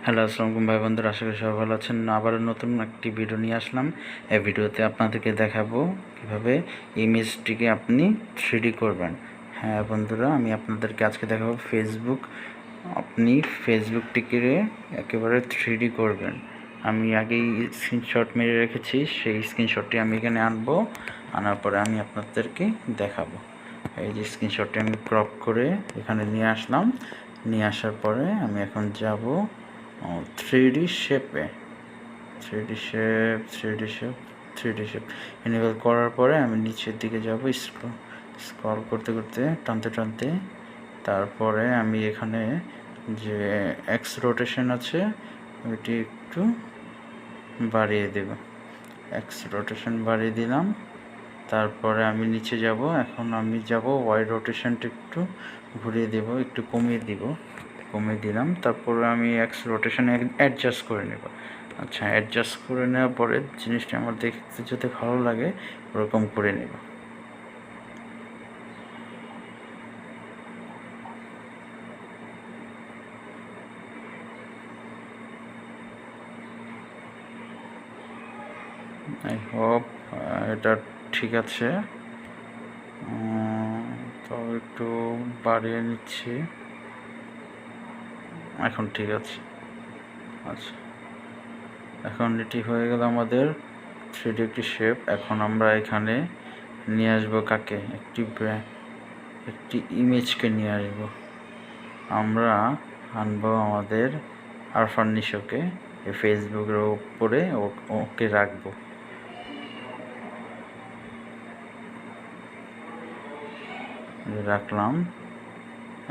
Hello, আসসালামু আলাইকুম ভাই বন্ধুরা, আশা করি সবাই ভালো আছেন। আবারও নতুন একটি ভিডিও নিয়ে আসলাম। এই ভিডিওতে আপনাদেরকে দেখাবো কীভাবে ইমেজটিকে আপনি 3D করবেন। হ্যাঁ বন্ধুরা, আমি আপনাদেরকে আজকে দেখাবো আপনি ফেসবুকটিকে একেবারে 3D করবেন। আমি আগেই স্ক্রিনশট মেরে রেখেছি, সেই স্ক্রিনশটটি আমি এখানে আনার পরে আমি আপনাদেরকে দেখাবো। এই যে স্ক্রিনশটটি আমি ক্রপ করে এখানে নিয়ে আসলাম। নিয়ে আসার পরে আমি এখন যাব 3D শেপে। 3D শেপ এনেবল করার পরে আমি নিচের দিকে যাব, স্ক্রল করতে করতে টানতে তারপরে আমি এখানে যে এক্স রোটেশন আছে ওইটি একটু বাড়িয়ে দেব। এক্স রোটেশন বাড়িয়ে দিলাম। তারপরে আমি নিচে যাব। এখন আমি যাব ওয়াই রোটেশনটা একটু ঘুরিয়ে দেব, একটু কমিয়ে দিলাম। তারপরে আমি এক্স রোটেশনে অ্যাডজাস্ট করে নেব। আচ্ছা, অ্যাডজাস্ট করে নেওয়ার পরে জিনিসটা আমার দেখতে যদি ভালো লাগে ওরকম করে নেব। আই হোপ এটা ঠিক আছে। তো একটু বাড়িয়ে নিচ্ছি। এখন ঠিক আছে। আচ্ছা, এখন এটি হয়ে গেল আমাদের 3D একটি শেপ। এখন আমরা এখানে নিয়ে আসবো কাকে, একটি ইমেজকে নিয়ে আসবো। আমরা আনবো আমাদের আরফান নিশোকে, ফেসবুকের উপরে ওকে রাখবো। রাখলাম,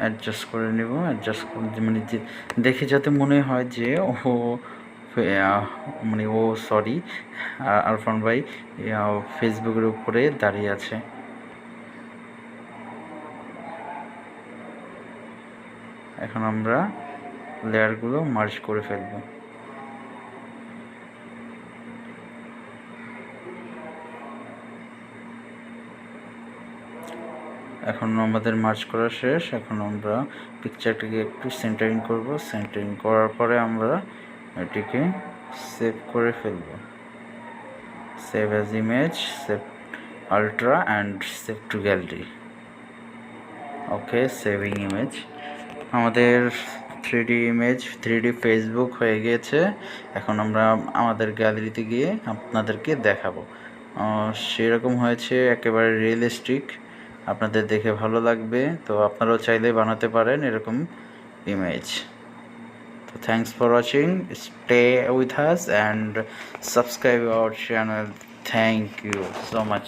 অ্যাডজাস্ট করে নেব। অ্যাডজাস্ট করে মানে যে দেখে যাতে মনে হয় যে আরফান ভাই ফেসবুকের উপরে দাঁড়িয়ে আছে। এখন আমরা লেয়ারগুলো মার্জ করে ফেলব। এখন আমাদের মার্জ করা শেষ। এখন আমরা পিকচারটিকে একটু সেন্টারিং করব। সেন্টারিং করার পরে আমরা এটিকে সেভ করে ফেলব। Save as image, save ultra and save two gallery. Okay, saving image. আমাদের 3D ইমেজ 3D ফেসবুক হয়ে গিয়েছে। এখন আমরা আমাদের গ্যালারিতে গিয়ে আপনাদেরকে দেখাবো। সেরকম হয়েছে, একেবারে রিয়েলিস্টিক, আপনাদের দেখে ভালো লাগবে। তো আপনারাও চাইলে বানাতে পারেন এরকম ইমেজ। তো thanks for watching, stay with us and subscribe our channel. Thank you so much.